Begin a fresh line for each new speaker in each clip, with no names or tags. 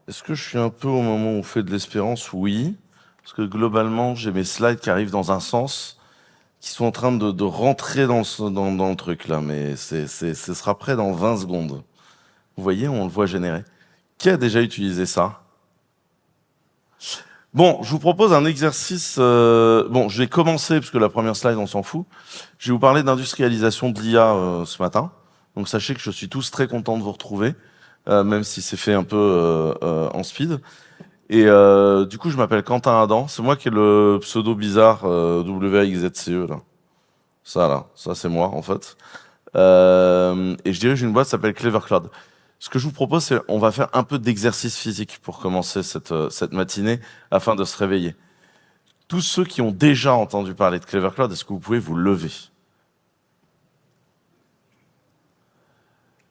Est-ce que je suis un peu au moment où on fait de l'espérance? Oui. Parce que globalement, j'ai mes slides qui arrivent dans un sens, qui sont en train de rentrer dans le truc là, mais ce sera prêt dans 20 secondes. Vous voyez, on le voit générer. Qui a déjà utilisé ça? Bon, je vous propose un exercice. Bon, je vais commencer, parce que la première slide, on s'en fout. Je vais vous parler d'industrialisation de l'IA ce matin. Donc sachez que je suis tous très content de vous retrouver, même si c'est fait un peu en speed. Et du coup, je m'appelle Quentin Adam. C'est moi qui ai le pseudo bizarre WAXZCE là. Ça là, ça c'est moi en fait. Et je dirige une boîte qui s'appelle Clever Cloud. Ce que je vous propose, c'est on va faire un peu d'exercice physique pour commencer cette matinée afin de se réveiller. Tous ceux qui ont déjà entendu parler de Clever Cloud, est-ce que vous pouvez vous lever?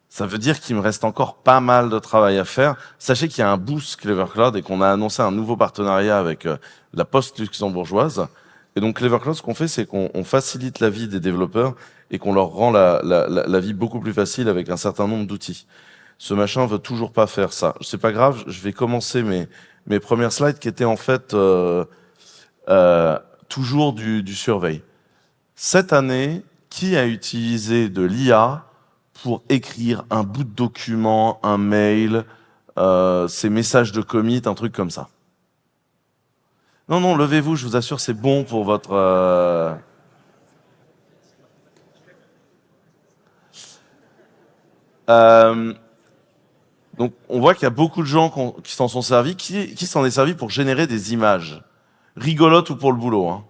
Ça veut dire qu'il me reste encore pas mal de travail à faire. Sachez qu'il y a un boost Clever Cloud et qu'on a annoncé un nouveau partenariat avec la Poste luxembourgeoise. Et donc Clever Cloud, ce qu'on fait, c'est qu'on facilite la vie des développeurs et qu'on leur rend la vie beaucoup plus facile avec un certain nombre d'outils. Ce machin veut toujours pas faire ça. C'est pas grave, je vais commencer mes premières slides qui étaient en fait euh, toujours du survey. Cette année, qui a utilisé de l'IA pour écrire un bout de document, un mail, ses messages de commit, un truc comme ça? Non, non, levez-vous, je vous assure, c'est bon pour votre... Euh, donc, on voit qu'il y a beaucoup de gens qui s'en sont servis. Qui s'en est servi pour générer des images? Rigolotes ou pour le boulot, hein?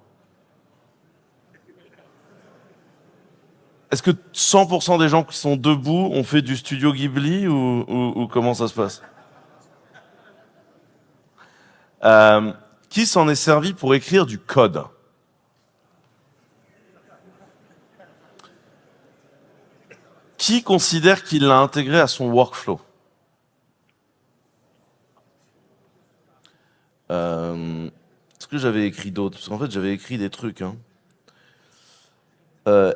Est-ce que 100% des gens qui sont debout ont fait du studio Ghibli ou comment ça se passe? Euh, qui s'en est servi pour écrire du code? Qui considère qu'il l'a intégré à son workflow? Est-ce que j'avais écrit d'autres? Parce qu'en fait, j'avais écrit des trucs. Hein.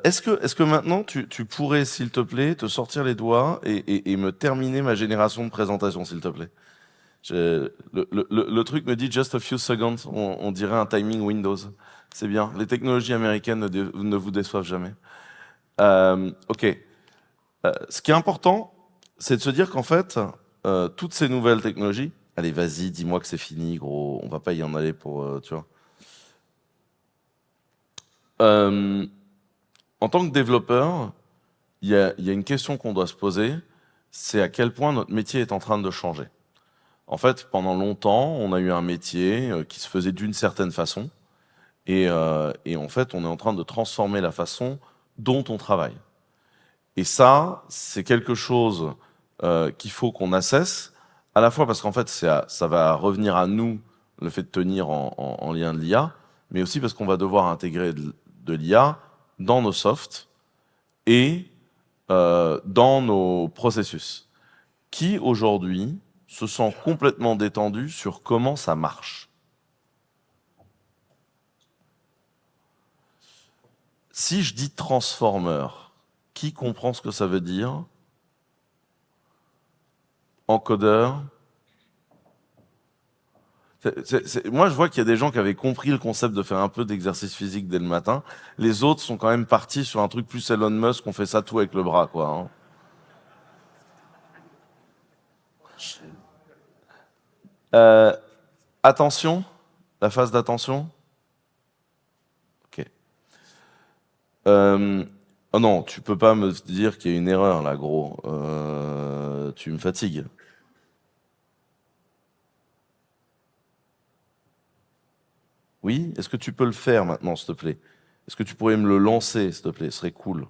Est-ce que maintenant, tu pourrais, s'il te plaît, te sortir les doigts et me terminer ma génération de présentation, s'il te plaît? Le truc me dit just a few seconds, on dirait un timing Windows. C'est bien. Les technologies américaines ne vous déçoivent jamais. Ok. Ce qui est important, c'est de se dire qu'en fait, toutes ces nouvelles technologies, allez, vas-y, dis-moi que c'est fini, gros, on va pas y en aller pour, tu vois. Euh, en tant que développeur, il y a une question qu'on doit se poser, c'est à quel point notre métier est en train de changer. En fait, pendant longtemps, on a eu un métier qui se faisait d'une certaine façon, et en fait, on est en train de transformer la façon dont on travaille. Et ça, c'est quelque chose qu'il faut qu'on assesse, à la fois parce qu'en fait, ça va revenir à nous, le fait de tenir en lien de l'IA, mais aussi parce qu'on va devoir intégrer de l'IA dans nos softs et dans nos processus, qui aujourd'hui se sent complètement détendu sur comment ça marche. Si je dis transformer, qui comprend ce que ça veut dire? Encodeur? Moi, je vois qu'il y a des gens qui avaient compris le concept de faire un peu d'exercice physique dès le matin. Les autres sont quand même partis sur un truc plus Elon Musk, on fait ça tout avec le bras, quoi. Hein. Euh, attention, la phase d'attention. Ok. Oh non, tu peux pas me dire qu'il y a une erreur là, gros. Tu me fatigues. Oui? Est-ce que tu peux le faire maintenant, s'il te plaît? Est-ce que tu pourrais me le lancer, s'il te plaît? Ce serait cool.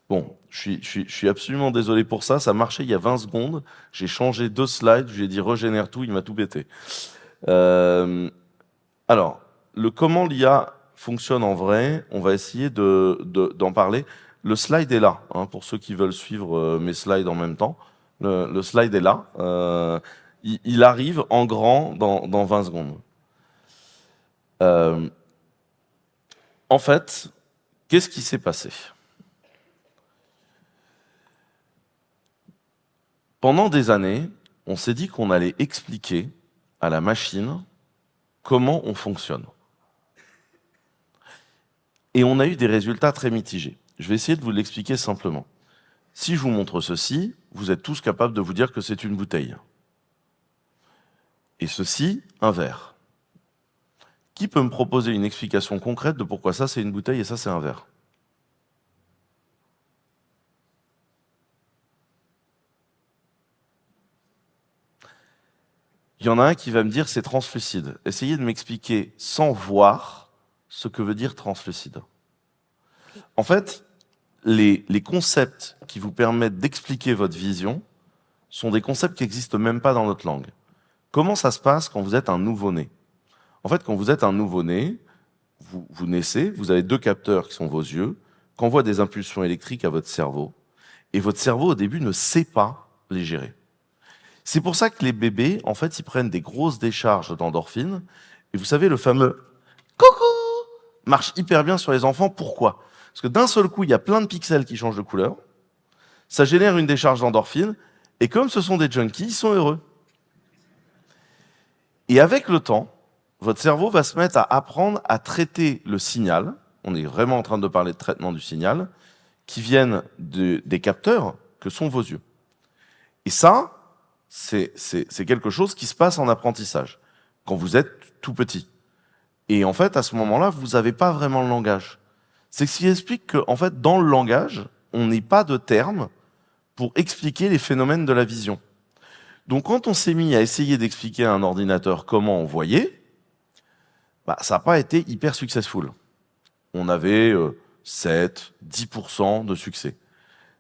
Bon, je suis absolument désolé pour ça. Ça marchait il y a 20 secondes. J'ai changé 2 slides. Je lui ai dit régénère tout. Il m'a tout pété. Euh, alors, le comment l'IA fonctionne en vrai, on va essayer d'en parler. Le slide est là, hein, pour ceux qui veulent suivre mes slides en même temps. Le slide est là. Il arrive en grand dans 20 secondes. Euh, en fait, qu'est-ce qui s'est passé? Pendant des années, on s'est dit qu'on allait expliquer à la machine comment on fonctionne. Et on a eu des résultats très mitigés. Je vais essayer de vous l'expliquer simplement. Si je vous montre ceci, vous êtes tous capables de vous dire que c'est une bouteille. Et ceci, un verre. Qui peut me proposer une explication concrète de pourquoi ça c'est une bouteille et ça c'est un verre? Il y en a un qui va me dire c'est translucide. Essayez de m'expliquer sans voir ce que veut dire translucide. En fait, les concepts qui vous permettent d'expliquer votre vision sont des concepts qui n'existent même pas dans notre langue. Comment ça se passe quand vous êtes un nouveau-né? En fait, quand vous êtes un nouveau-né, vous naissez, vous avez 2 capteurs qui sont vos yeux, qui envoient des impulsions électriques à votre cerveau. Et votre cerveau, au début, ne sait pas les gérer. C'est pour ça que les bébés, en fait, ils prennent des grosses décharges d'endorphines. Et vous savez, le fameux « coucou » marche hyper bien sur les enfants. Pourquoi? Parce que d'un seul coup, il y a plein de pixels qui changent de couleur. Ça génère une décharge d'endorphines. Et comme ce sont des junkies, ils sont heureux. Et avec le temps, votre cerveau va se mettre à apprendre à traiter le signal. On est vraiment en train de parler de traitement du signal, qui viennent des capteurs que sont vos yeux. Et ça, c'est quelque chose qui se passe en apprentissage, quand vous êtes tout petit. Et en fait, à ce moment-là, vous n'avez pas vraiment le langage. C'est ce qui explique qu'en fait, dans le langage, on n'est pas de termes pour expliquer les phénomènes de la vision. Donc quand on s'est mis à essayer d'expliquer à un ordinateur comment on voyait, ça n'a pas été hyper successful. On avait 7, 10% de succès.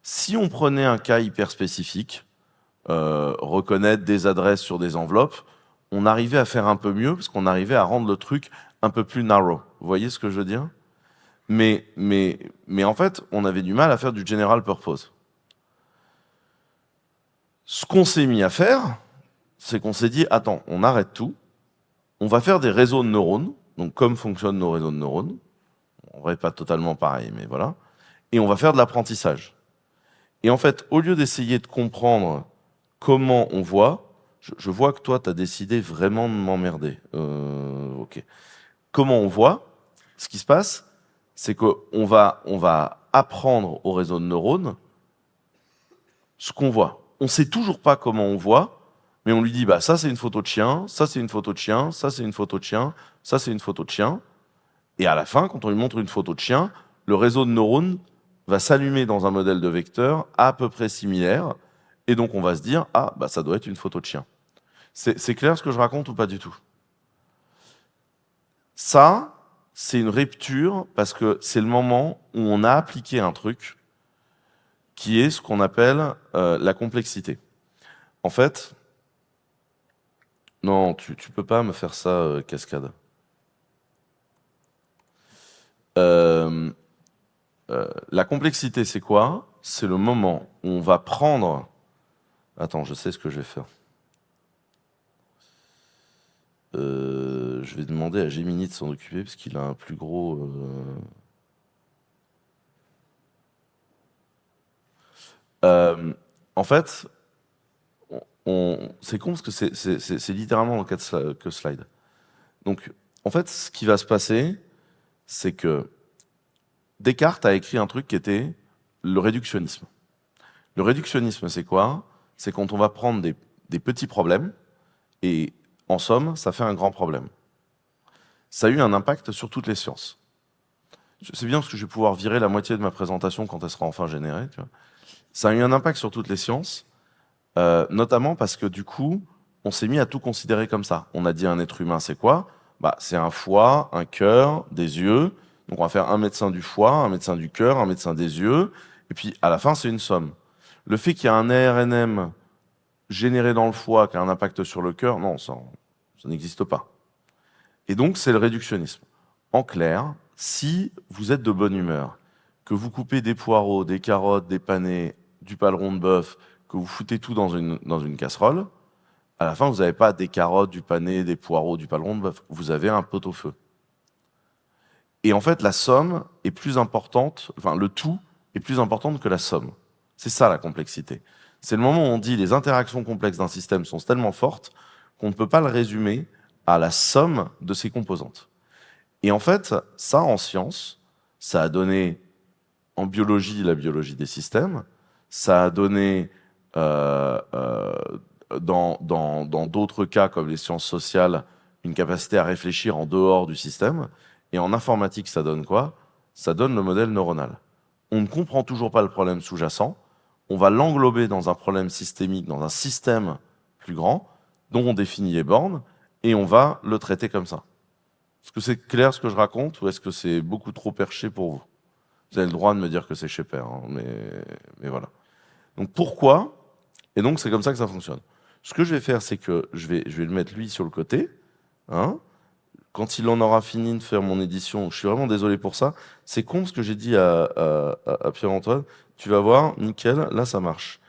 Si on prenait un cas hyper spécifique, reconnaître des adresses sur des enveloppes, on arrivait à faire un peu mieux parce qu'on arrivait à rendre le truc un peu plus narrow. Vous voyez ce que je veux dire? Mais en fait, on avait du mal à faire du general purpose. Ce qu'on s'est mis à faire, c'est qu'on s'est dit, attends, on arrête tout, on va faire des réseaux de neurones, donc comme fonctionnent nos réseaux de neurones, en vrai pas totalement pareil, mais voilà, et on va faire de l'apprentissage. Et en fait, au lieu d'essayer de comprendre comment on voit, je vois que toi, tu as décidé vraiment de m'emmerder. Ok. Comment on voit, ce qui se passe, c'est qu'on va apprendre au réseau de neurones ce qu'on voit. On ne sait toujours pas comment on voit, mais on lui dit, ça c'est une photo de chien, ça c'est une photo de chien, ça c'est une photo de chien, ça c'est une photo de chien. Et à la fin, quand on lui montre une photo de chien, le réseau de neurones va s'allumer dans un modèle de vecteur à peu près similaire. Et donc on va se dire, ça doit être une photo de chien. C'est clair ce que je raconte ou pas du tout? Ça, c'est une rupture parce que c'est le moment où on a appliqué un truc qui est ce qu'on appelle la complexité. En fait, non, tu peux pas me faire ça, cascade. La complexité, c'est quoi? C'est le moment où on va prendre... Attends, je sais ce que je vais faire. Je vais demander à Gemini de s'en occuper parce qu'il a un plus gros... En fait, c'est con parce que c'est littéralement dans 4 slides. Donc, en fait, ce qui va se passer, c'est que Descartes a écrit un truc qui était le réductionnisme. Le réductionnisme, c'est quoi? C'est quand on va prendre des petits problèmes et, en somme, ça fait un grand problème. Ça a eu un impact sur toutes les sciences. C'est bien parce que je vais pouvoir virer la moitié de ma présentation quand elle sera enfin générée. Tu vois. Ça a eu un impact sur toutes les sciences, notamment parce que du coup, on s'est mis à tout considérer comme ça. On a dit un être humain, c'est quoi? C'est un foie, un cœur, des yeux. Donc on va faire un médecin du foie, un médecin du cœur, un médecin des yeux. Et puis à la fin, c'est une somme. Le fait qu'il y a un ARNM généré dans le foie qui a un impact sur le cœur, non, ça n'existe pas. Et donc, c'est le réductionnisme. En clair, si vous êtes de bonne humeur, que vous coupez des poireaux, des carottes, des panais, du paleron de bœuf, que vous foutez tout dans une casserole, à la fin, vous n'avez pas des carottes, du panais, des poireaux, du paleron de bœuf. Vous avez un pot-au-feu. Et en fait, la somme est plus importante, enfin, le tout est plus important que la somme. C'est ça la complexité. C'est le moment où on dit les interactions complexes d'un système sont tellement fortes qu'on ne peut pas le résumer à la somme de ses composantes. Et en fait, ça, en science, ça a donné en biologie la biologie des systèmes, ça a donné dans d'autres cas comme les sciences sociales une capacité à réfléchir en dehors du système, et en informatique ça donne quoi? Ça donne le modèle neuronal. On ne comprend toujours pas le problème sous-jacent, on va l'englober dans un problème systémique, dans un système plus grand, dont on définit les bornes, et on va le traiter comme ça. Est-ce que c'est clair ce que je raconte, ou est-ce que c'est beaucoup trop perché pour vous? Vous avez le droit de me dire que c'est chez Père, hein, mais voilà. Donc pourquoi? Et donc c'est comme ça que ça fonctionne. Ce que je vais faire, c'est que je vais le mettre lui sur le côté. Hein. Quand il en aura fini de faire mon édition, je suis vraiment désolé pour ça. C'est con ce que j'ai dit à Pierre-Antoine. Tu vas voir, nickel, là ça marche.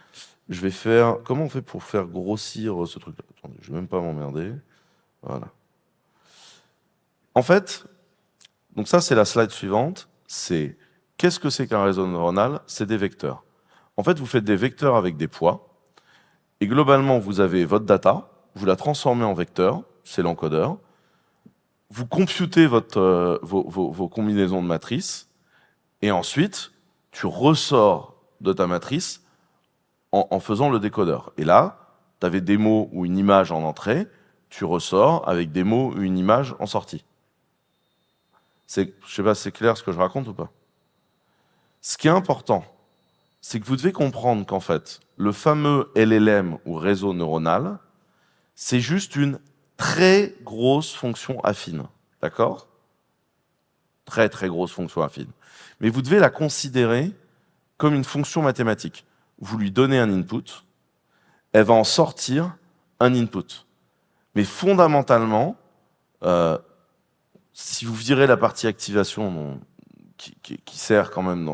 Je vais faire... Comment on fait pour faire grossir ce truc-là? Attendez, je vais même pas m'emmerder. Voilà. En fait, donc ça c'est la slide suivante. C'est qu'est-ce que c'est qu'un réseau neuronal? C'est des vecteurs. En fait, vous faites des vecteurs avec des poids. Et globalement, vous avez votre data, vous la transformez en vecteur, c'est l'encodeur. Vous computez vos combinaisons de matrices, et ensuite, tu ressors de ta matrice en faisant le décodeur. Et là, tu avais des mots ou une image en entrée, tu ressors avec des mots ou une image en sortie. Je ne sais pas si c'est clair ce que je raconte ou pas. Ce qui est important, c'est que vous devez comprendre qu'en fait, le fameux LLM ou réseau neuronal, c'est juste une très grosse fonction affine. D'accord? Très très grosse fonction affine. Mais vous devez la considérer comme une fonction mathématique. Vous lui donnez un input, elle va en sortir un input. Mais fondamentalement, si vous virez la partie activation qui sert quand même,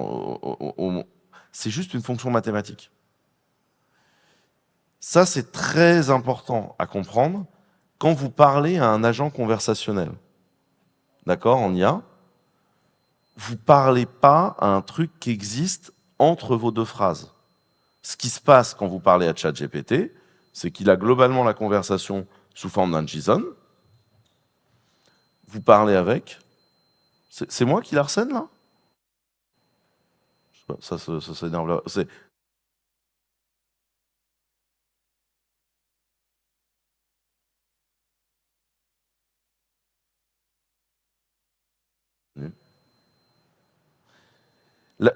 c'est juste une fonction mathématique. Ça, c'est très important à comprendre quand vous parlez à un agent conversationnel. D'accord, en IA, vous ne parlez pas à un truc qui existe entre vos deux phrases. Ce qui se passe quand vous parlez à ChatGPT, c'est qu'il a globalement la conversation sous forme d'un JSON. Vous parlez avec. C'est moi qui l'arsène, là? Je sais pas, ça s'énerve là.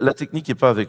La technique n'est pas avec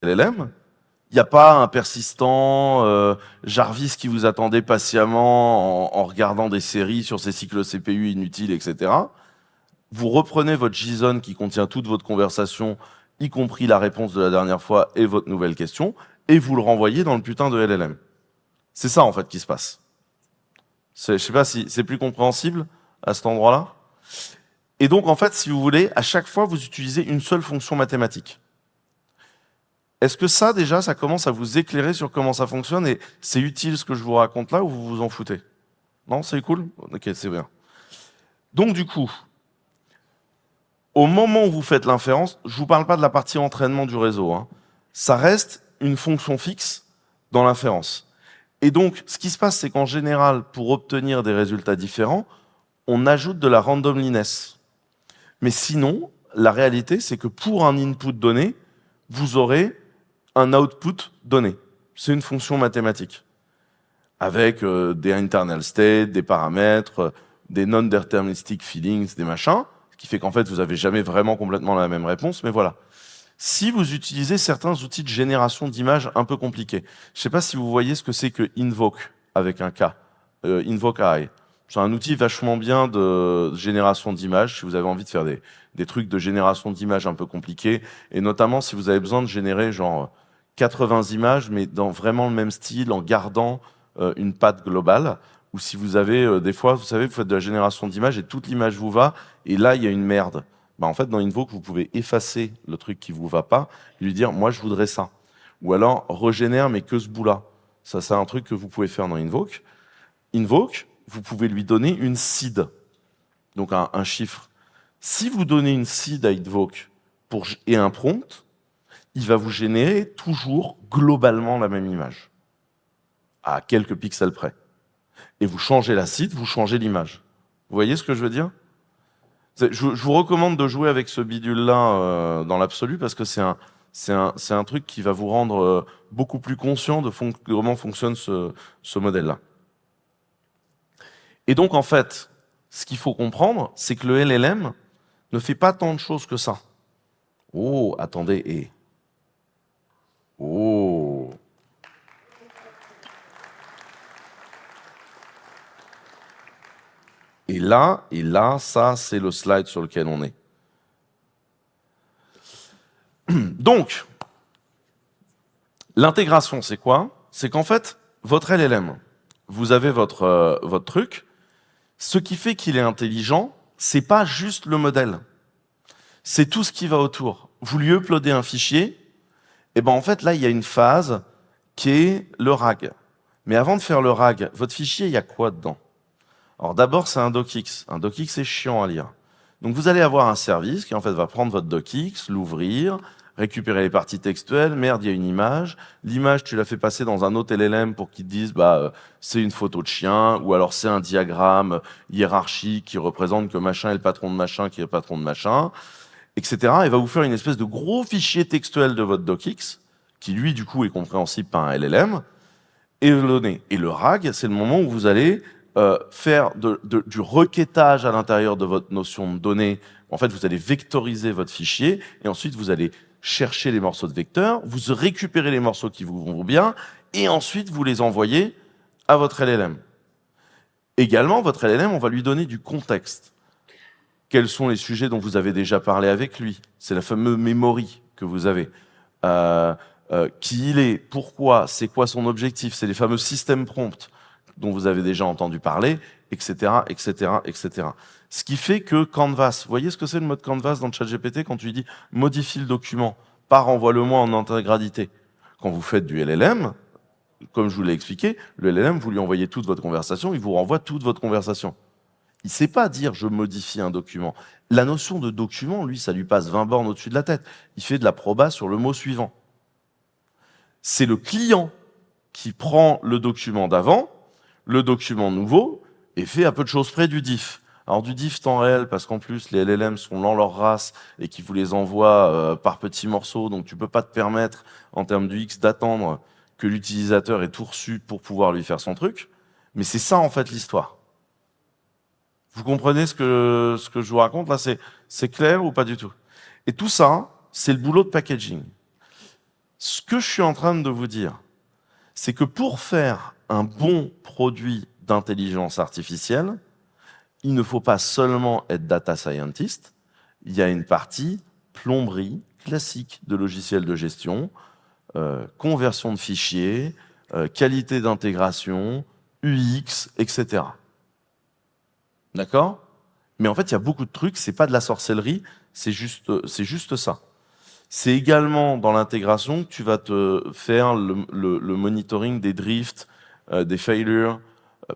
LLM. Il n'y a pas un persistant Jarvis qui vous attendait patiemment en regardant des séries sur ses cycles CPU inutiles, etc. Vous reprenez votre JSON qui contient toute votre conversation, y compris la réponse de la dernière fois et votre nouvelle question, et vous le renvoyez dans le putain de LLM. C'est ça, en fait, qui se passe. Je ne sais pas si c'est plus compréhensible à cet endroit-là. Et donc, en fait, si vous voulez, à chaque fois, vous utilisez une seule fonction mathématique. Est-ce que ça, déjà, ça commence à vous éclairer sur comment ça fonctionne et c'est utile ce que je vous raconte là ou vous vous en foutez? Non, c'est cool? Ok, c'est bien. Donc, du coup, au moment où vous faites l'inférence, je ne vous parle pas de la partie entraînement du réseau, hein. Ça reste une fonction fixe dans l'inférence. Et donc, ce qui se passe, c'est qu'en général, pour obtenir des résultats différents, on ajoute de la randomliness. Mais sinon, la réalité, c'est que pour un input donné, vous aurez un output donné. C'est une fonction mathématique, avec des internal states, des paramètres, des non-deterministic feelings, des machins, ce qui fait qu'en fait, vous n'avez jamais vraiment complètement la même réponse, mais voilà. Si vous utilisez certains outils de génération d'images un peu compliqués, je ne sais pas si vous voyez ce que c'est que Invoke, avec un K, Invoke AI. C'est un outil vachement bien de génération d'images, si vous avez envie de faire des trucs de génération d'images un peu compliqués, et notamment si vous avez besoin de générer genre 80 images, mais dans vraiment le même style, en gardant une patte globale, ou si vous avez, des fois, vous savez, vous faites de la génération d'images et toute l'image vous va, et là, il y a une merde. Bah, en fait, dans Invoke, vous pouvez effacer le truc qui ne vous va pas et lui dire « moi, je voudrais ça ». Ou alors, régénère, mais que ce bout-là. Ça, c'est un truc que vous pouvez faire dans Invoke. Invoke, vous pouvez lui donner une seed, donc un chiffre. Si vous donnez une seed à Invoke et un prompt, il va vous générer toujours globalement la même image, à quelques pixels près. Et vous changez la seed, vous changez l'image. Vous voyez ce que je veux dire ? Je vous recommande de jouer avec ce bidule-là dans l'absolu parce que c'est un truc qui va vous rendre beaucoup plus conscient de comment fonctionne ce modèle-là. Et donc, en fait, ce qu'il faut comprendre, c'est que le LLM ne fait pas tant de choses que ça. Oh, attendez, et... Oh. Et là, ça, c'est le slide sur lequel on est. Donc, l'intégration, c'est quoi? C'est qu'en fait, votre LLM, vous avez votre truc. Ce qui fait qu'il est intelligent, c'est pas juste le modèle. C'est tout ce qui va autour. Vous lui uploadez un fichier, et ben en fait, là, il y a une phase qui est le RAG. Mais avant de faire le RAG, votre fichier, il y a quoi dedans? Alors d'abord, c'est un docx. Un docx, c'est chiant à lire. Donc vous allez avoir un service qui en fait va prendre votre docx, l'ouvrir, récupérer les parties textuelles. Merde, il y a une image. L'image, tu la fais passer dans un autre LLM pour qu'il te dise c'est une photo de chien, ou alors c'est un diagramme hiérarchique qui représente que machin est le patron de machin, qui est le patron de machin, etc. Et va vous faire une espèce de gros fichier textuel de votre docx, qui lui, du coup, est compréhensible par un LLM, et le donner. Et le RAG, c'est le moment où vous allez faire du requêtage à l'intérieur de votre notion de données. En fait, vous allez vectoriser votre fichier et ensuite vous allez chercher les morceaux de vecteurs, vous récupérez les morceaux qui vous vont bien et ensuite vous les envoyez à votre LLM. Également, votre LLM, on va lui donner du contexte. Quels sont les sujets dont vous avez déjà parlé avec lui? C'est la fameuse memory que vous avez. Qui il est, pourquoi, c'est quoi son objectif, c'est les fameux systèmes prompts dont vous avez déjà entendu parler, etc., etc., etc. Ce qui fait que Canvas, vous voyez ce que c'est le mode Canvas dans le ChatGPT quand tu lui dis « modifie le document, pas renvoie-le-moi en intégralité ». Quand vous faites du LLM, comme je vous l'ai expliqué, le LLM, vous lui envoyez toute votre conversation, il vous renvoie toute votre conversation. Il ne sait pas dire « je modifie un document ». La notion de document, lui, ça lui passe 20 bornes au-dessus de la tête. Il fait de la proba sur le mot suivant. C'est le client qui prend le document d'avant, le document nouveau, et fait à peu de choses près du diff. Alors du diff temps réel, parce qu'en plus les LLM sont dans leur race et qui vous les envoient par petits morceaux, donc tu peux pas te permettre, en termes du X, d'attendre que l'utilisateur ait tout reçu pour pouvoir lui faire son truc. Mais c'est ça en fait l'histoire. Vous comprenez ce que je vous raconte là? C'est clair ou pas du tout? Et tout ça, c'est le boulot de packaging. Ce que je suis en train de vous dire, c'est que pour faire un bon produit d'intelligence artificielle, il ne faut pas seulement être data scientist, il y a une partie plomberie classique de logiciels de gestion, conversion de fichiers, qualité d'intégration, UX, etc. D'accord? Mais en fait, il y a beaucoup de trucs, c'est pas de la sorcellerie, c'est juste ça. C'est également dans l'intégration que tu vas te faire le monitoring des drifts, des failures.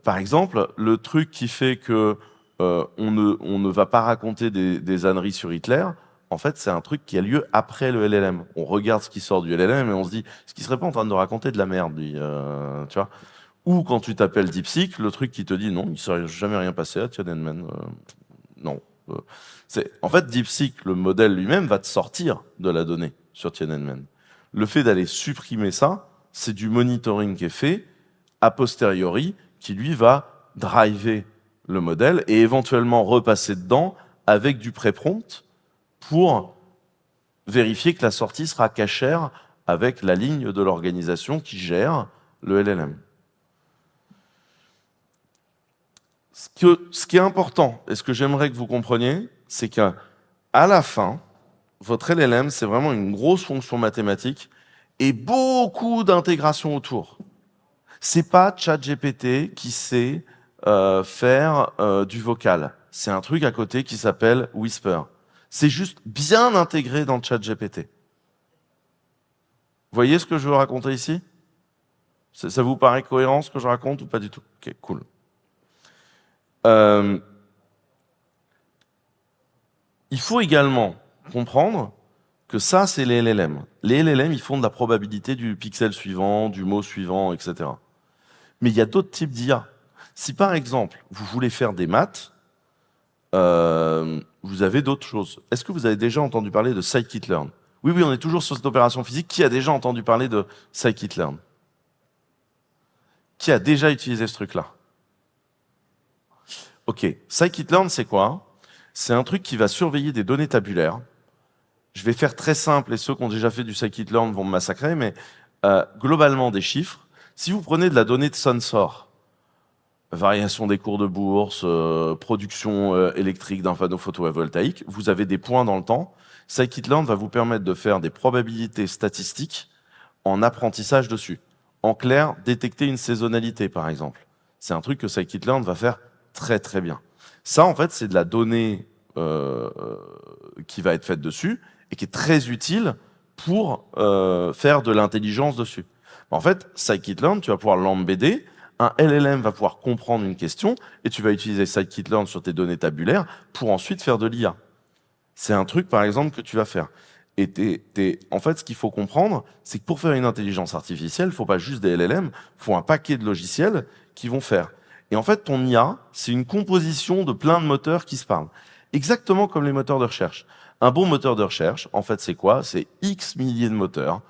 Par exemple, le truc qui fait que on ne va pas raconter des âneries sur Hitler, en fait, c'est un truc qui a lieu après le LLM. On regarde ce qui sort du LLM et on se dit, ce qui serait pas en train de raconter de la merde, lui, tu vois. Ou quand tu t'appelles DeepSeek, le truc qui te dit, non, il ne serait jamais rien passé à Tiananmen. Non. En fait, DeepSeek, le modèle lui-même, va te sortir de la donnée sur Tiananmen. Le fait d'aller supprimer ça, c'est du monitoring qui est fait a posteriori, qui lui va driver le modèle et éventuellement repasser dedans avec du pré-prompt pour vérifier que la sortie sera cachère avec la ligne de l'organisation qui gère le LLM. Ce qui est important, et ce que j'aimerais que vous compreniez, c'est qu'à la fin, votre LLM, c'est vraiment une grosse fonction mathématique et beaucoup d'intégration autour. C'est pas ChatGPT qui sait faire du vocal. C'est un truc à côté qui s'appelle Whisper. C'est juste bien intégré dans ChatGPT. Vous voyez ce que je veux raconter ici? Ça vous paraît cohérent ce que je raconte ou pas du tout? Ok, cool. Il faut également comprendre que ça, c'est les LLM. Les LLM, ils font de la probabilité du pixel suivant, du mot suivant, etc. Mais il y a d'autres types d'IA. Si par exemple, vous voulez faire des maths, vous avez d'autres choses. Est-ce que vous avez déjà entendu parler de scikit-learn? Oui, on est toujours sur cette opération physique. Qui a déjà entendu parler de scikit-learn? Qui a déjà utilisé ce truc-là? Ok, scikit-learn, c'est quoi? C'est un truc qui va surveiller des données tabulaires. Je vais faire très simple, et ceux qui ont déjà fait du scikit-learn vont me massacrer, mais globalement des chiffres. Si vous prenez de la donnée de sensor, variation des cours de bourse, production électrique d'un panneau photovoltaïque, vous avez des points dans le temps. Scikit-learn va vous permettre de faire des probabilités statistiques en apprentissage dessus. En clair, détecter une saisonnalité, par exemple. C'est un truc que scikit-learn va faire très très bien. Ça, en fait, c'est de la donnée qui va être faite dessus et qui est très utile pour faire de l'intelligence dessus. En fait, scikit-learn, tu vas pouvoir l'embedder. Un LLM va pouvoir comprendre une question et tu vas utiliser scikit-learn sur tes données tabulaires pour ensuite faire de l'IA. C'est un truc, par exemple, que tu vas faire. Et en fait, ce qu'il faut comprendre, c'est que pour faire une intelligence artificielle, il ne faut pas juste des LLM, il faut un paquet de logiciels qui vont faire. Et en fait, ton IA, c'est une composition de plein de moteurs qui se parlent. Exactement comme les moteurs de recherche. Un bon moteur de recherche, en fait, c'est quoi? C'est X milliers de moteurs.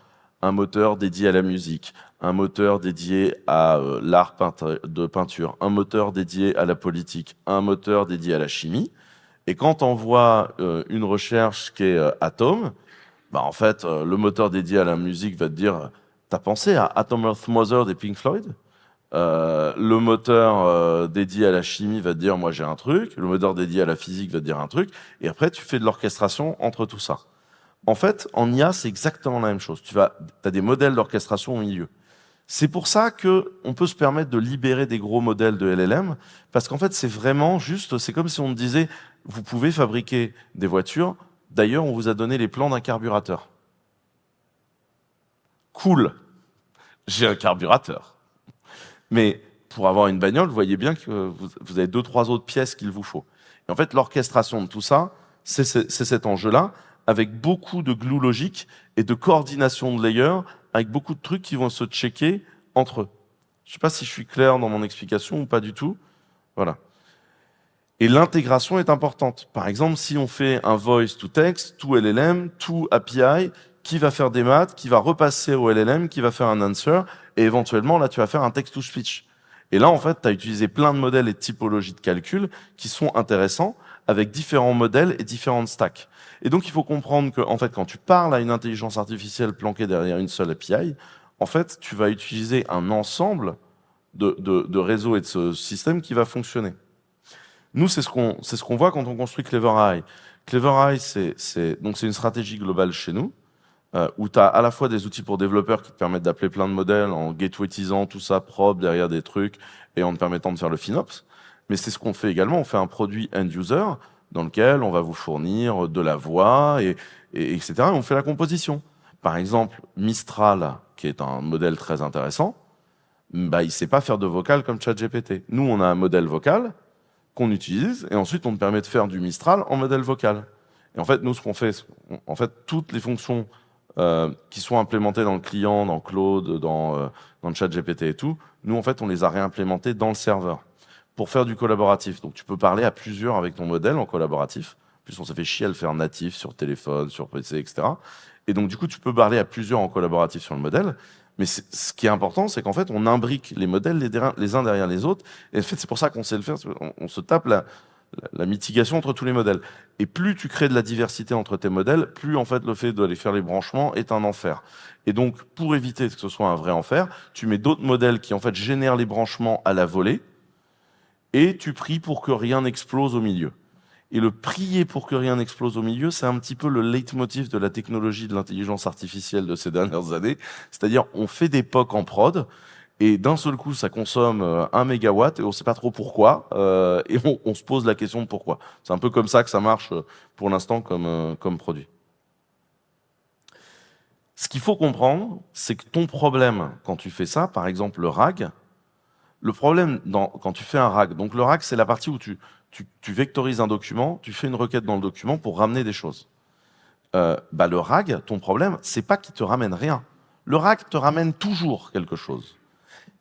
Un moteur dédié à la musique, un moteur dédié à l'art de peinture, un moteur dédié à la politique, un moteur dédié à la chimie. Et quand on voit une recherche qui est Atom, bah en fait, le moteur dédié à la musique va te dire, t'as pensé à Atom Earth Mother des Pink Floyd? Le moteur dédié à la chimie va te dire, moi j'ai un truc. Le moteur dédié à la physique va te dire un truc. Et après, tu fais de l'orchestration entre tout ça. En fait, en IA, c'est exactement la même chose. Tu as des modèles d'orchestration au milieu. C'est pour ça qu'on peut se permettre de libérer des gros modèles de LLM, parce qu'en fait, c'est vraiment juste, c'est comme si on te disait, vous pouvez fabriquer des voitures, d'ailleurs, on vous a donné les plans d'un carburateur. Cool, j'ai un carburateur. Mais pour avoir une bagnole, vous voyez bien que vous avez 2-3 autres pièces qu'il vous faut. Et en fait, l'orchestration de tout ça, c'est cet enjeu-là, avec beaucoup de glue logique et de coordination de layers, avec beaucoup de trucs qui vont se checker entre eux. Je ne sais pas si je suis clair dans mon explication ou pas du tout. Voilà. Et l'intégration est importante. Par exemple, si on fait un voice to text, to LLM, to API, qui va faire des maths, qui va repasser au LLM, qui va faire un answer, et éventuellement, là, tu vas faire un text to speech. Et là, en fait, tu as utilisé plein de modèles et de typologies de calcul qui sont intéressants, avec différents modèles et différentes stacks. Et donc, il faut comprendre que, en fait, quand tu parles à une intelligence artificielle planquée derrière une seule API, en fait, tu vas utiliser un ensemble de réseaux et de ce système qui va fonctionner. Nous, c'est ce qu'on voit quand on construit Clever AI. Clever AI, c'est une stratégie globale chez nous. où tu as à la fois des outils pour développeurs qui te permettent d'appeler plein de modèles en gatewayisant tout ça propre derrière des trucs et en te permettant de faire le FinOps. Mais c'est ce qu'on fait également, on fait un produit end-user dans lequel on va vous fournir de la voix, etc. Et on fait la composition. Par exemple, Mistral, qui est un modèle très intéressant, bah, il ne sait pas faire de vocal comme ChatGPT. Nous, on a un modèle vocal qu'on utilise, et ensuite, on te permet de faire du Mistral en modèle vocal. Et en fait, nous, ce qu'on fait, en fait, toutes les fonctions qui sont implémentées dans le client, dans Claude, dans le ChatGPT et tout, nous, en fait, on les a réimplémentées dans le serveur pour faire du collaboratif. Donc, tu peux parler à plusieurs avec ton modèle en collaboratif. En plus, on s'est fait chier à le faire natif sur téléphone, sur PC, etc. Et donc, du coup, tu peux parler à plusieurs en collaboratif sur le modèle. Mais ce qui est important, c'est qu'en fait, on imbrique les modèles les uns derrière les autres. Et en fait, c'est pour ça qu'on sait le faire. On se tape la mitigation entre tous les modèles. Et plus tu crées de la diversité entre tes modèles, plus en fait le fait d'aller faire les branchements est un enfer. Et donc, pour éviter que ce soit un vrai enfer, tu mets d'autres modèles qui en fait génèrent les branchements à la volée, et tu pries pour que rien n'explose au milieu. Et le prier pour que rien n'explose au milieu, c'est un petit peu le leitmotiv de la technologie de l'intelligence artificielle de ces dernières années. C'est-à-dire, on fait des POC en prod, et d'un seul coup, ça consomme 1 mégawatt, et on ne sait pas trop pourquoi, et on se pose la question de pourquoi. C'est un peu comme ça que ça marche pour l'instant comme produit. Ce qu'il faut comprendre, c'est que ton problème, quand tu fais ça, par exemple le RAG, le problème quand tu fais un RAG, donc le RAG, c'est la partie où tu vectorises un document, tu fais une requête dans le document pour ramener des choses. Le RAG, ton problème, c'est pas qu'il te ramène rien. Le RAG te ramène toujours quelque chose.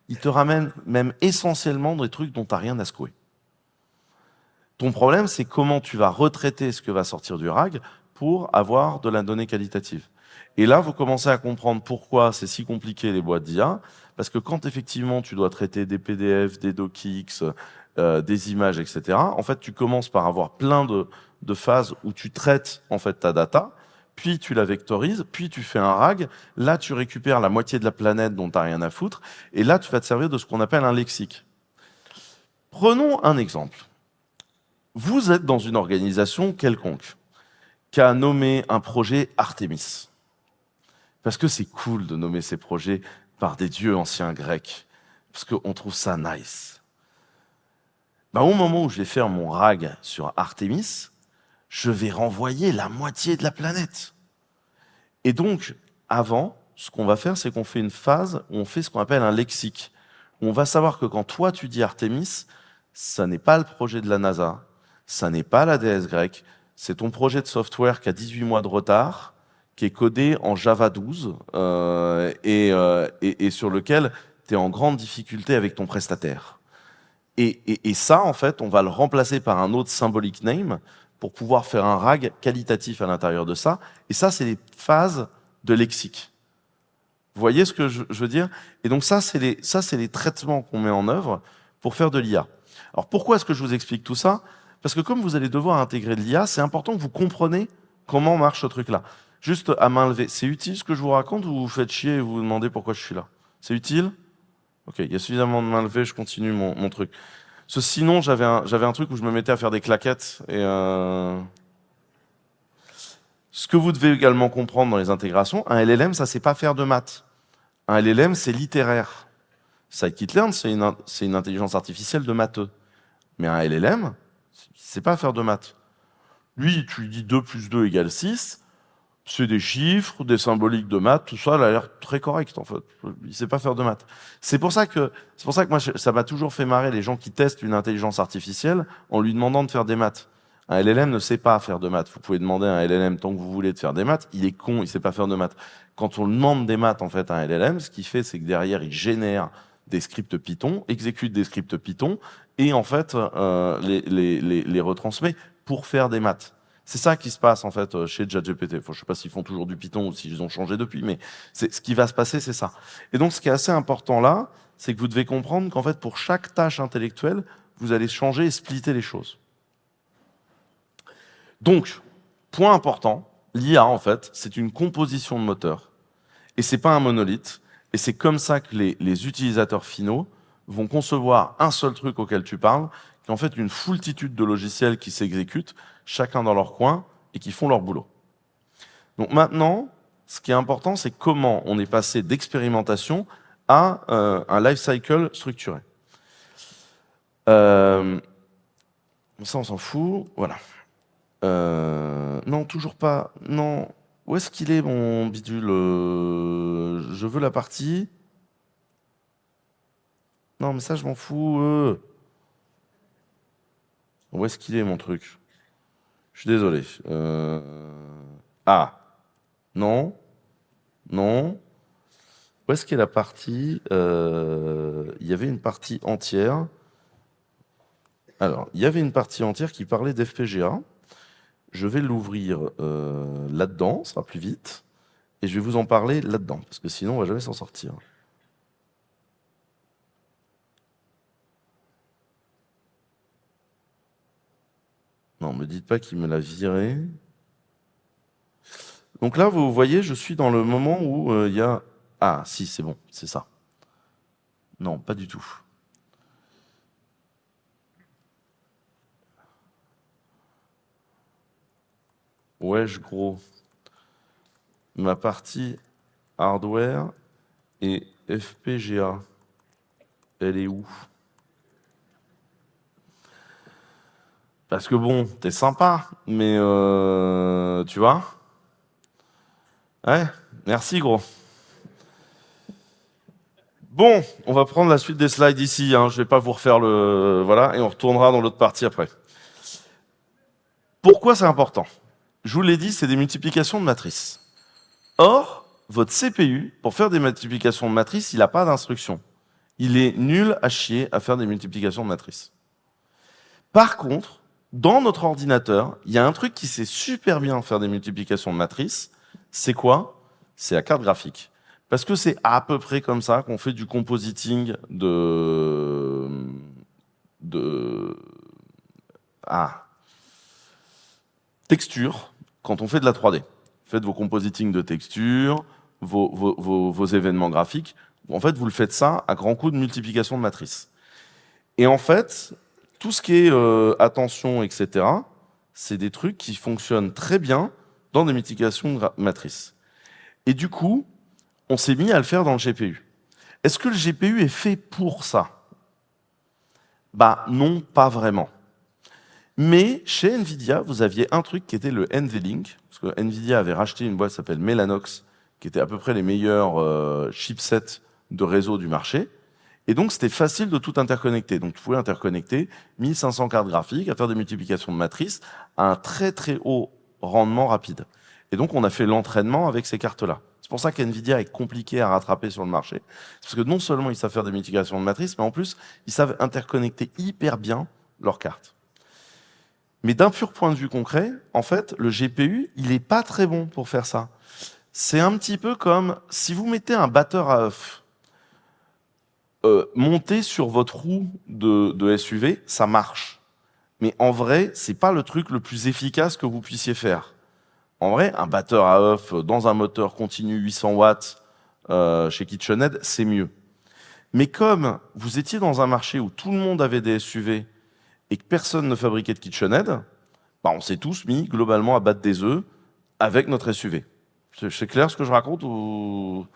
Il te ramène même essentiellement des trucs dont tu n'as rien à secouer. Ton problème, c'est comment tu vas retraiter ce que va sortir du RAG pour avoir de la donnée qualitative. Et là, vous commencez à comprendre pourquoi c'est si compliqué les boîtes d'IA, parce que quand effectivement tu dois traiter des PDF, des docx, des images, etc., en fait, tu commences par avoir plein de phases où tu traites en fait ta data, puis tu la vectorises, puis tu fais un RAG. Là, tu récupères la moitié de la planète dont tu n'as rien à foutre, et là, tu vas te servir de ce qu'on appelle un lexique. Prenons un exemple. Vous êtes dans une organisation quelconque qui a nommé un projet Artemis. Parce que c'est cool de nommer ces projets par des dieux anciens grecs. Parce qu'on trouve ça nice. Au moment où je vais faire mon RAG sur Artemis, je vais renvoyer la moitié de la planète. Et donc, avant, ce qu'on va faire, c'est qu'on fait une phase où on fait ce qu'on appelle un lexique. On va savoir que quand toi, tu dis Artemis, ça n'est pas le projet de la NASA, ça n'est pas la déesse grecque, c'est ton projet de software qui a 18 mois de retard, qui est codé en Java 12 et sur lequel tu es en grande difficulté avec ton prestataire. Et ça, en fait, on va le remplacer par un autre symbolic name pour pouvoir faire un RAG qualitatif à l'intérieur de ça. Et ça, c'est les phases de lexique. Vous voyez ce que je veux dire? Et donc ça, c'est les traitements qu'on met en œuvre pour faire de l'IA. Alors pourquoi est-ce que je vous explique tout ça? Parce que comme vous allez devoir intégrer de l'IA, c'est important que vous compreniez comment marche ce truc-là. Juste à main levée, c'est utile ce que je vous raconte ou vous faites chier et vous vous demandez pourquoi je suis là? C'est utile? Ok, il y a suffisamment de mains levées, je continue mon truc. Sinon, j'avais un truc où je me mettais à faire des claquettes. Et ce que vous devez également comprendre dans les intégrations, un LLM, ça ne sait pas faire de maths. Un LLM, c'est littéraire. Scikit-learn, c'est une intelligence artificielle de matheux. Mais un LLM, il ne sait pas faire de maths. Lui, tu lui dis 2 plus 2 égale 6, c'est des chiffres, des symboliques de maths, tout ça, il a l'air très correct en fait. Il ne sait pas faire de maths. C'est pour ça que moi, ça m'a toujours fait marrer les gens qui testent une intelligence artificielle en lui demandant de faire des maths. Un LLM ne sait pas faire de maths. Vous pouvez demander à un LLM tant que vous voulez de faire des maths, il est con, il ne sait pas faire de maths. Quand on demande des maths en fait à un LLM, ce qu'il fait, c'est que derrière, il génère des scripts Python, exécute des scripts Python et en fait les retransmet pour faire des maths. C'est ça qui se passe en fait chez ChatGPT. Je ne sais pas s'ils font toujours du Python ou s'ils ont changé depuis, mais ce qui va se passer, c'est ça. Et donc, ce qui est assez important là, c'est que vous devez comprendre qu'en fait, pour chaque tâche intellectuelle, vous allez changer et splitter les choses. Donc, point important, l'IA, en fait, c'est une composition de moteurs. Et c'est pas un monolithe. Et c'est comme ça que les utilisateurs finaux vont concevoir un seul truc auquel tu parles, qui est en fait une foultitude de logiciels qui s'exécutent, chacun dans leur coin, et qui font leur boulot. Donc maintenant, Ce qui est important, c'est comment on est passé d'expérimentation à un life cycle structuré. Ça, on s'en fout. Voilà. Non, toujours pas. Non. Où est-ce qu'il est, mon bidule? Je veux la partie. Non, mais ça, je m'en fous. Où est-ce qu'il est, mon truc? Je suis désolé. Ah. Non. Non. Où est-ce qu'est la partie? Il y avait une partie entière. Alors, il y avait une partie entière qui parlait d'FPGA. Je vais l'ouvrir là-dedans, ça sera plus vite. Et je vais vous en parler là-dedans, parce que sinon, on va jamais s'en sortir. Non, me dites pas qu'il me l'a viré. Donc là, vous voyez, je suis dans le moment où il y a... Ah, si, c'est bon, c'est ça. Non, pas du tout. Wesh, gros. Ma partie hardware et FPGA, elle est où? Parce que bon, t'es sympa, mais tu vois? Ouais, merci gros. Bon, on va prendre la suite des slides ici, hein. Je vais pas vous refaire le... Voilà, et on retournera dans l'autre partie après. Pourquoi c'est important? Je vous l'ai dit, c'est des multiplications de matrices. Or, votre CPU, pour faire des multiplications de matrices, il n'a pas d'instruction. Il est nul à chier à faire des multiplications de matrices. Par contre, dans notre ordinateur, il y a un truc qui sait super bien faire des multiplications de matrices. C'est quoi? C'est la carte graphique. Parce que c'est à peu près comme ça qu'on fait du compositing texture quand on fait de la 3D. Faites vos compositing de texture, vos événements graphiques. En fait, vous le faites ça à grands coups de multiplication de matrices. Et en fait, tout ce qui est attention, etc., c'est des trucs qui fonctionnent très bien dans des multiplications de matrices. Et du coup, on s'est mis à le faire dans le GPU. Est-ce que le GPU est fait pour ça? Bah non, pas vraiment. Mais chez NVIDIA, vous aviez un truc qui était le NVLink, parce que NVIDIA avait racheté une boîte qui s'appelle Mellanox, qui était à peu près les meilleurs chipsets de réseau du marché. Et donc, c'était facile de tout interconnecter. Donc, tu pouvais interconnecter 1500 cartes graphiques à faire des multiplications de matrices à un très très haut rendement rapide. Et donc, on a fait l'entraînement avec ces cartes-là. C'est pour ça qu'NVIDIA est compliqué à rattraper sur le marché. Parce que non seulement ils savent faire des multiplications de matrices, mais en plus, ils savent interconnecter hyper bien leurs cartes. Mais d'un pur point de vue concret, en fait, le GPU, il n'est pas très bon pour faire ça. C'est un petit peu comme si vous mettez un batteur à œufs monté sur votre roue de SUV, ça marche. Mais en vrai, c'est pas le truc le plus efficace que vous puissiez faire. En vrai, un batteur à œufs dans un moteur continu 800 watts chez KitchenAid, c'est mieux. Mais comme vous étiez dans un marché où tout le monde avait des SUV et que personne ne fabriquait de KitchenAid, bah on s'est tous mis globalement à battre des œufs avec notre SUV. C'est clair ce que je raconte ou...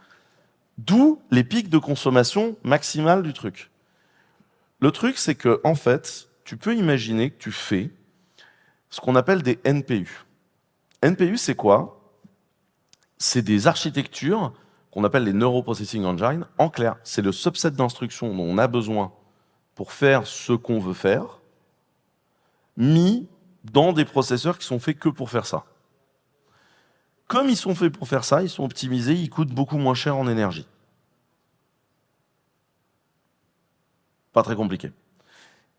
D'où les pics de consommation maximale du truc. Le truc, c'est que en fait, tu peux imaginer que tu fais ce qu'on appelle des NPU. NPU, c'est quoi? C'est des architectures qu'on appelle les Neural Processing Engine. En clair, c'est le subset d'instructions dont on a besoin pour faire ce qu'on veut faire, mis dans des processeurs qui sont faits que pour faire ça. Comme ils sont faits pour faire ça, ils sont optimisés, ils coûtent beaucoup moins cher en énergie. Pas très compliqué.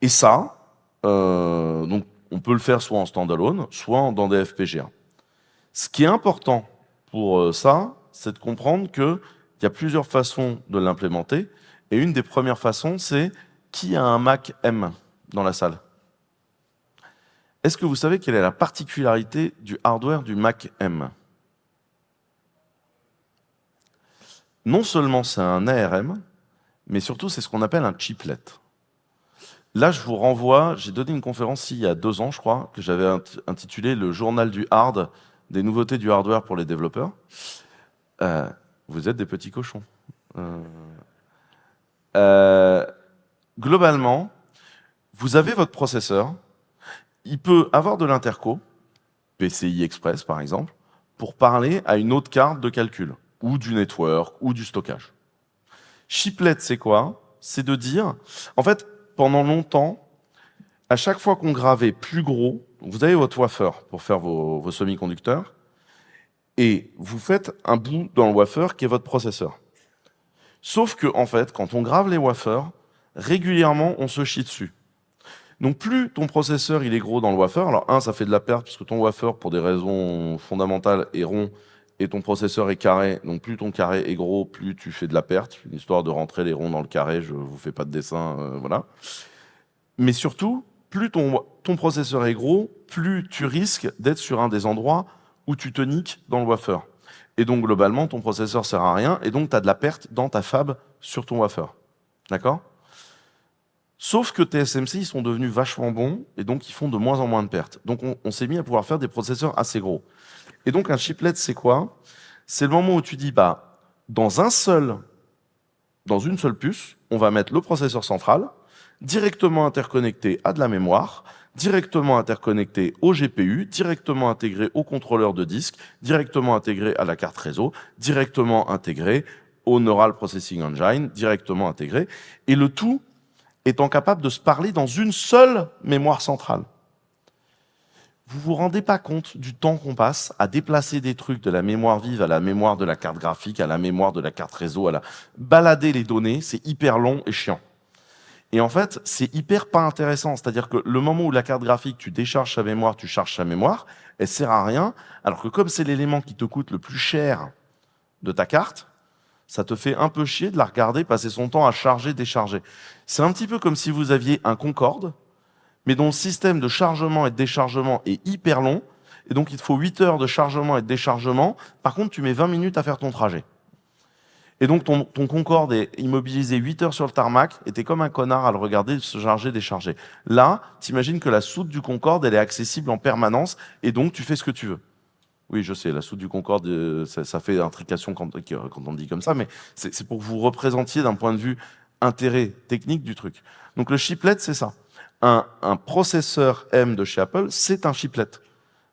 Et ça, donc on peut le faire soit en standalone, soit dans des FPGA. Ce qui est important pour ça, c'est de comprendre qu'il y a plusieurs façons de l'implémenter. Et une des premières façons, c'est qui a un Mac M dans la salle? Est-ce que vous savez quelle est la particularité du hardware du Mac M? Non seulement c'est un ARM, mais surtout c'est ce qu'on appelle un chiplet. Là, je vous renvoie, j'ai donné une conférence il y a 2 ans, je crois, que j'avais intitulée « Le journal du hard, des nouveautés du hardware pour les développeurs ». Euh, vous êtes des petits cochons. Euh, euh, globalement, vous avez votre processeur. Il peut avoir de l'interco, PCI Express par exemple, pour parler à une autre carte de calcul, ou du network, ou du stockage. Chiplet, c'est quoi? C'est de dire, en fait, pendant longtemps, à chaque fois qu'on gravait plus gros, vous avez votre wafer pour faire vos semi-conducteurs, et vous faites un bout dans le wafer qui est votre processeur. Sauf que, en fait, quand on grave les wafers, régulièrement, on se chie dessus. Donc plus ton processeur il est gros dans le wafer, alors ça fait de la perte parce que ton wafer, pour des raisons fondamentales, est rond et ton processeur est carré. Donc plus ton carré est gros, plus tu fais de la perte. Une histoire de rentrer les ronds dans le carré, je vous fais pas de dessin, voilà. Mais surtout, plus ton processeur est gros, plus tu risques d'être sur un des endroits où tu te niques dans le wafer. Et donc globalement, ton processeur sert à rien et donc tu as de la perte dans ta fab sur ton wafer. D'accord ? Sauf que TSMC, ils sont devenus vachement bons et donc ils font de moins en moins de pertes. Donc on s'est mis à pouvoir faire des processeurs assez gros. Et donc un chiplet, c'est quoi? C'est le moment où tu dis, bah, dans une seule puce, on va mettre le processeur central, directement interconnecté à de la mémoire, directement interconnecté au GPU, directement intégré au contrôleur de disque, directement intégré à la carte réseau, directement intégré au Neural Processing Engine, directement intégré. Et le tout étant capable de se parler dans une seule mémoire centrale. Vous vous rendez pas compte du temps qu'on passe à déplacer des trucs de la mémoire vive à la mémoire de la carte graphique, à la mémoire de la carte réseau, balader les données, c'est hyper long et chiant. Et en fait, c'est hyper pas intéressant. C'est-à-dire que le moment où la carte graphique, tu décharges sa mémoire, tu charges sa mémoire, elle sert à rien, alors que comme c'est l'élément qui te coûte le plus cher de ta carte, ça te fait un peu chier de la regarder passer son temps à charger, décharger. C'est un petit peu comme si vous aviez un Concorde, mais dont le système de chargement et de déchargement est hyper long, et donc il te faut 8 heures de chargement et de déchargement. Par contre, tu mets 20 minutes à faire ton trajet. Et donc ton Concorde est immobilisé 8 heures sur le tarmac, et t'es comme un connard à le regarder se charger, décharger. Là, t'imagines que la soute du Concorde, elle est accessible en permanence, et donc tu fais ce que tu veux. Oui, je sais, la soute du Concorde, ça fait intrication quand on dit comme ça, mais c'est pour que vous représentiez d'un point de vue intérêt technique du truc. Donc le chiplet, c'est ça. Un processeur M de chez Apple, c'est un chiplet.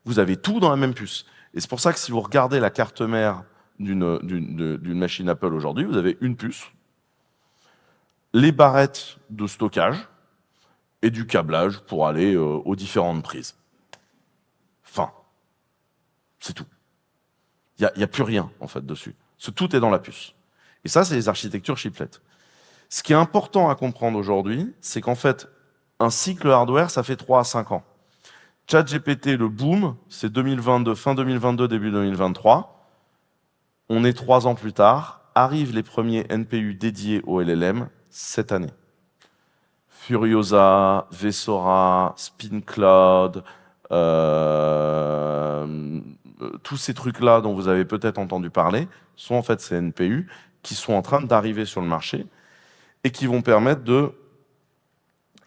Vous avez tout dans la même puce. Et c'est pour ça que si vous regardez la carte mère d'une machine Apple aujourd'hui, vous avez une puce, les barrettes de stockage et du câblage pour aller aux différentes prises. Fin. C'est tout. Il n'y a plus rien, en fait, dessus. Tout est dans la puce. Et ça, c'est les architectures chiplet. Ce qui est important à comprendre aujourd'hui, c'est qu'en fait, un cycle hardware, ça fait 3 à 5 ans. ChatGPT, le boom, c'est 2022, fin 2022, début 2023. On est 3 ans plus tard. Arrivent les premiers NPU dédiés au LLM cette année. Furiosa, Vesora, SpinCloud, tous ces trucs-là dont vous avez peut-être entendu parler sont en fait ces NPU qui sont en train d'arriver sur le marché et qui vont permettre de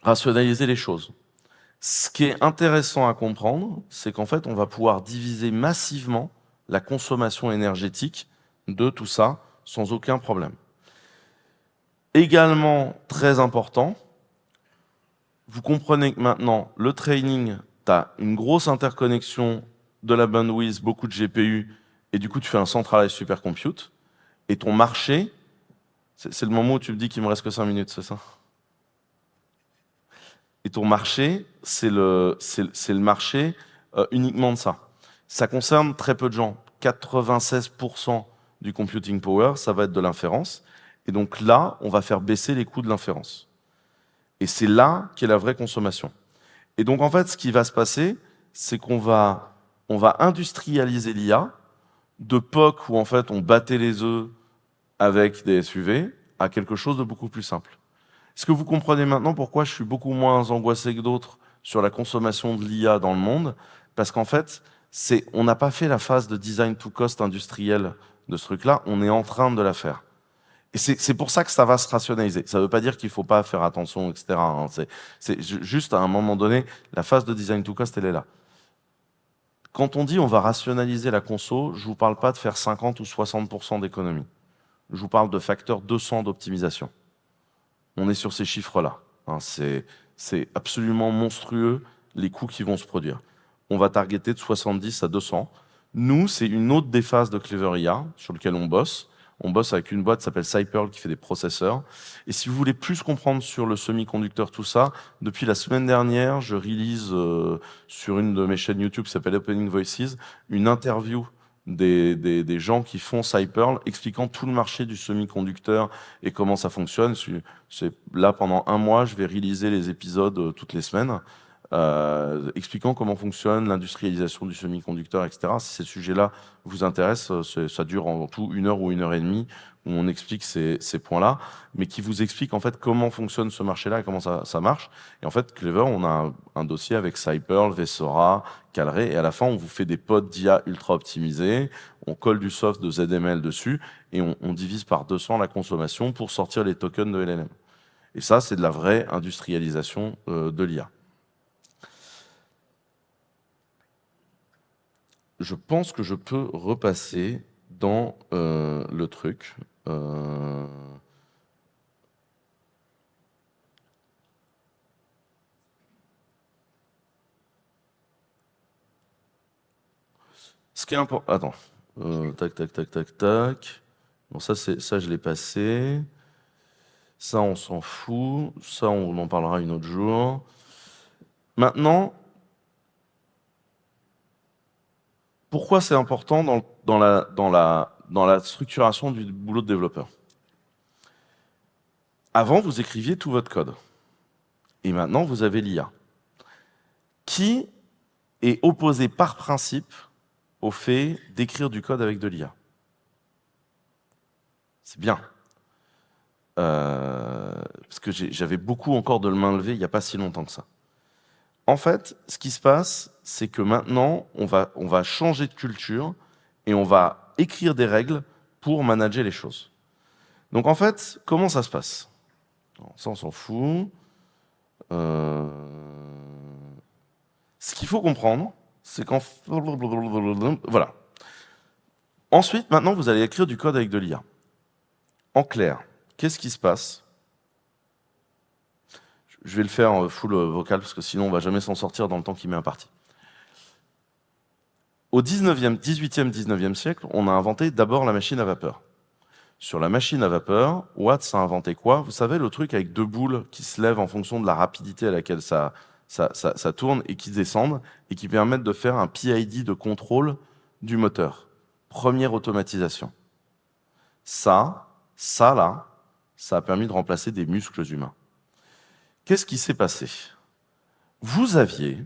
rationaliser les choses. Ce qui est intéressant à comprendre, c'est qu'en fait, on va pouvoir diviser massivement la consommation énergétique de tout ça sans aucun problème. Également très important, vous comprenez que maintenant, le training, tu as une grosse interconnexion de la bandwidth, beaucoup de GPU, et du coup, tu fais un centralized supercompute. Et ton marché, c'est le moment où tu me dis qu'il me reste que 5 minutes, c'est ça? Et ton marché, c'est le marché uniquement de ça. Ça concerne très peu de gens. 96% du computing power, ça va être de l'inférence. Et donc là, on va faire baisser les coûts de l'inférence. Et c'est là qu'est la vraie consommation. Et donc en fait, ce qui va se passer, c'est qu'on va industrialiser l'IA de POC où en fait on battait les œufs avec des SUV à quelque chose de beaucoup plus simple. Est-ce que vous comprenez maintenant pourquoi je suis beaucoup moins angoissé que d'autres sur la consommation de l'IA dans le monde? Parce qu'en fait, on n'a pas fait la phase de design to cost industriel de ce truc-là, on est en train de la faire. Et c'est pour ça que ça va se rationaliser. Ça ne veut pas dire qu'il ne faut pas faire attention, etc. C'est juste à un moment donné, la phase de design to cost, elle est là. Quand on dit on va rationaliser la conso, je ne vous parle pas de faire 50 ou 60% d'économie. Je vous parle de facteur 200 d'optimisation. On est sur ces chiffres-là. Hein, c'est absolument monstrueux les coûts qui vont se produire. On va targeter de 70 à 200. Nous, c'est une autre des phases de Clever IA sur lequel on bosse. On bosse avec une boîte qui s'appelle Cypearl qui fait des processeurs. Et si vous voulez plus comprendre sur le semi-conducteur, tout ça, depuis la semaine dernière, je release sur une de mes chaînes YouTube qui s'appelle Opening Voices, une interview des gens qui font Cypearl, expliquant tout le marché du semi-conducteur et comment ça fonctionne. Là, pendant un mois, je vais réaliser les épisodes toutes les semaines, expliquant comment fonctionne l'industrialisation du semi-conducteur, etc. Si ces sujets-là vous intéressent, ça dure en tout 1 heure ou 1 heure et demie, où on explique ces points-là, mais qui vous explique en fait comment fonctionne ce marché-là et comment ça marche. Et en fait, Clever, on a un dossier avec Cypearl, Vessora, Calray, et à la fin, on vous fait des pods d'IA ultra optimisés, on colle du soft de ZML dessus, et on divise par 200 la consommation pour sortir les tokens de LLM. Et ça, c'est de la vraie industrialisation de l'IA. Je pense que je peux repasser dans le truc. Ce qui est important... Attends. Tac, tac, tac, tac, tac. Bon, ça, je l'ai passé. Ça, on s'en fout. Ça, on en parlera une autre jour. Maintenant, pourquoi c'est important dans la structuration du boulot de développeur? Avant, vous écriviez tout votre code. Et maintenant, vous avez l'IA. Qui est opposé par principe au fait d'écrire du code avec de l'IA? C'est bien. Parce que j'avais beaucoup encore de mains levées il n'y a pas si longtemps que ça. En fait, ce qui se passe, c'est que maintenant, on va changer de culture et on va écrire des règles pour manager les choses. Donc en fait, comment ça se passe? Ça, on s'en fout. Ce qu'il faut comprendre, c'est qu'en... Voilà. Ensuite, maintenant, vous allez écrire du code avec de l'IA. En clair, qu'est-ce qui se passe? Je vais le faire en full vocal, parce que sinon, on ne va jamais s'en sortir dans le temps qui m'est imparti. Au 18e, 19e siècle, on a inventé d'abord la machine à vapeur. Sur la machine à vapeur, Watts a inventé quoi? Vous savez, le truc avec 2 boules qui se lèvent en fonction de la rapidité à laquelle ça tourne et qui descendent et qui permettent de faire un PID de contrôle du moteur. Première automatisation. Ça a permis de remplacer des muscles humains. Qu'est-ce qui s'est passé? Vous aviez,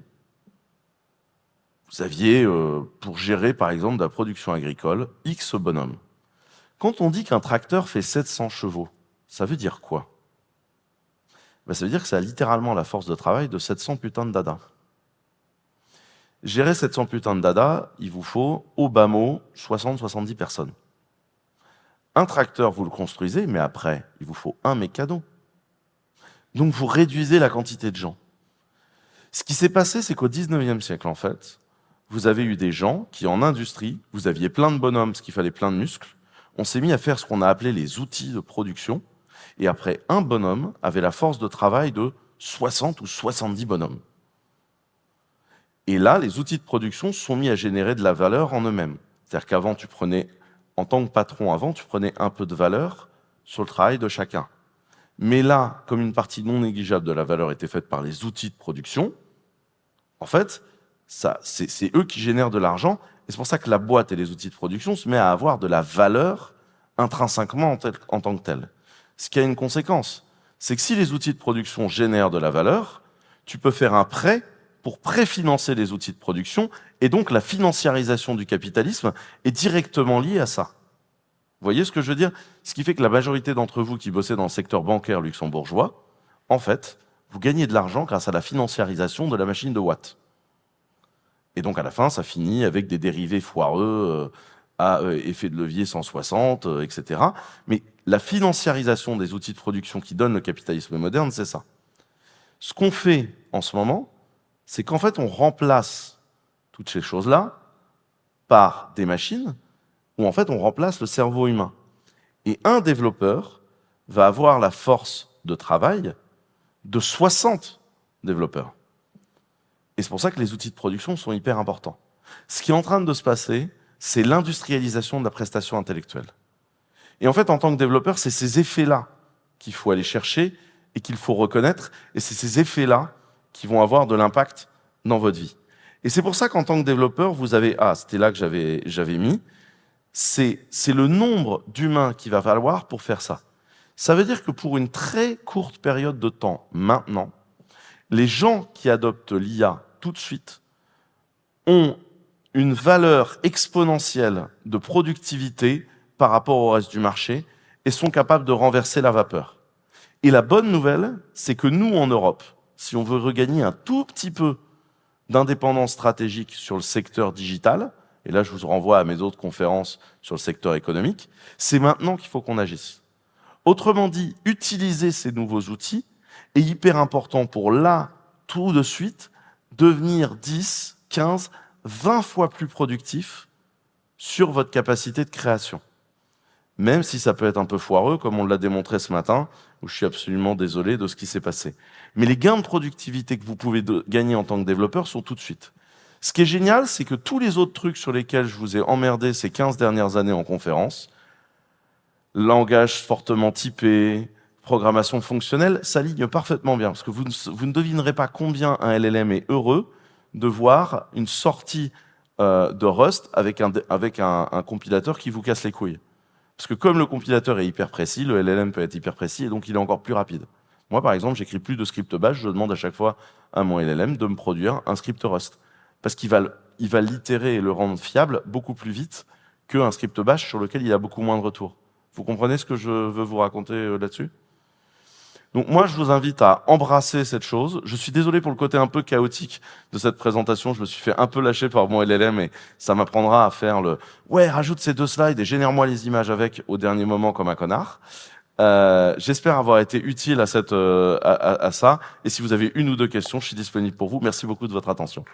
pour gérer par exemple de la production agricole, X bonhommes. Quand on dit qu'un tracteur fait 700 chevaux, ça veut dire quoi? Ça veut dire que ça a littéralement la force de travail de 700 putains de dada. Gérer 700 putains de dada, il vous faut, au bas mot, 60-70 personnes. Un tracteur, vous le construisez, mais après, il vous faut un mécano. Donc vous réduisez la quantité de gens. Ce qui s'est passé, c'est qu'au 19e siècle, en fait, vous avez eu des gens qui, en industrie, vous aviez plein de bonhommes, parce qu'il fallait plein de muscles. On s'est mis à faire ce qu'on a appelé les outils de production. Et après, un bonhomme avait la force de travail de 60 ou 70 bonhommes. Et là, les outils de production sont mis à générer de la valeur en eux-mêmes. C'est-à-dire qu'avant, en tant que patron, tu prenais un peu de valeur sur le travail de chacun. Mais là, comme une partie non négligeable de la valeur était faite par les outils de production, en fait, c'est eux qui génèrent de l'argent. Et c'est pour ça que la boîte et les outils de production se mettent à avoir de la valeur intrinsèquement en tant que telle. Ce qui a une conséquence, c'est que si les outils de production génèrent de la valeur, tu peux faire un prêt pour préfinancer les outils de production, et donc la financiarisation du capitalisme est directement liée à ça. Vous voyez ce que je veux dire? Ce qui fait que la majorité d'entre vous qui bossez dans le secteur bancaire luxembourgeois, en fait, vous gagnez de l'argent grâce à la financiarisation de la machine de Watt. Et donc à la fin, ça finit avec des dérivés foireux à effet de levier 160, etc. Mais la financiarisation des outils de production qui donnent le capitalisme moderne, c'est ça. Ce qu'on fait en ce moment, c'est qu'en fait, on remplace toutes ces choses-là par des machines où en fait on remplace le cerveau humain. Et un développeur va avoir la force de travail de 60 développeurs. Et c'est pour ça que les outils de production sont hyper importants. Ce qui est en train de se passer, c'est l'industrialisation de la prestation intellectuelle. Et en fait, en tant que développeur, c'est ces effets-là qu'il faut aller chercher et qu'il faut reconnaître. Et c'est ces effets-là qui vont avoir de l'impact dans votre vie. Et c'est pour ça qu'en tant que développeur, vous avez... Ah, c'était là que j'avais mis. C'est le nombre d'humains qu'il va falloir pour faire ça. Ça veut dire que pour une très courte période de temps, maintenant, les gens qui adoptent l'IA tout de suite ont une valeur exponentielle de productivité par rapport au reste du marché et sont capables de renverser la vapeur. Et la bonne nouvelle, c'est que nous, en Europe, si on veut regagner un tout petit peu d'indépendance stratégique sur le secteur digital, et là je vous renvoie à mes autres conférences sur le secteur économique, c'est maintenant qu'il faut qu'on agisse. Autrement dit, utiliser ces nouveaux outils est hyper important pour là, tout de suite, devenir 10, 15, 20 fois plus productif sur votre capacité de création. Même si ça peut être un peu foireux, comme on l'a démontré ce matin, où je suis absolument désolé de ce qui s'est passé. Mais les gains de productivité que vous pouvez gagner en tant que développeur sont tout de suite. Ce qui est génial, c'est que tous les autres trucs sur lesquels je vous ai emmerdé ces 15 dernières années en conférence, langage fortement typé, programmation fonctionnelle, s'aligne parfaitement bien. Parce que vous ne devinerez pas combien un LLM est heureux de voir une sortie de Rust avec un compilateur qui vous casse les couilles. Parce que comme le compilateur est hyper précis, le LLM peut être hyper précis et donc il est encore plus rapide. Moi, par exemple, j'écris plus de script bash, je demande à chaque fois à mon LLM de me produire un script Rust. Parce qu'il va l'itérer et le rendre fiable beaucoup plus vite qu'un script bash sur lequel il y a beaucoup moins de retours. Vous comprenez ce que je veux vous raconter là-dessus ? Donc moi, je vous invite à embrasser cette chose. Je suis désolé pour le côté un peu chaotique de cette présentation. Je me suis fait un peu lâcher par mon LLM et ça m'apprendra à faire le « ouais, rajoute ces 2 slides et génère-moi les images avec » au dernier moment comme un connard. J'espère avoir été utile à ça. Et si vous avez 1 ou 2 questions, je suis disponible pour vous. Merci beaucoup de votre attention.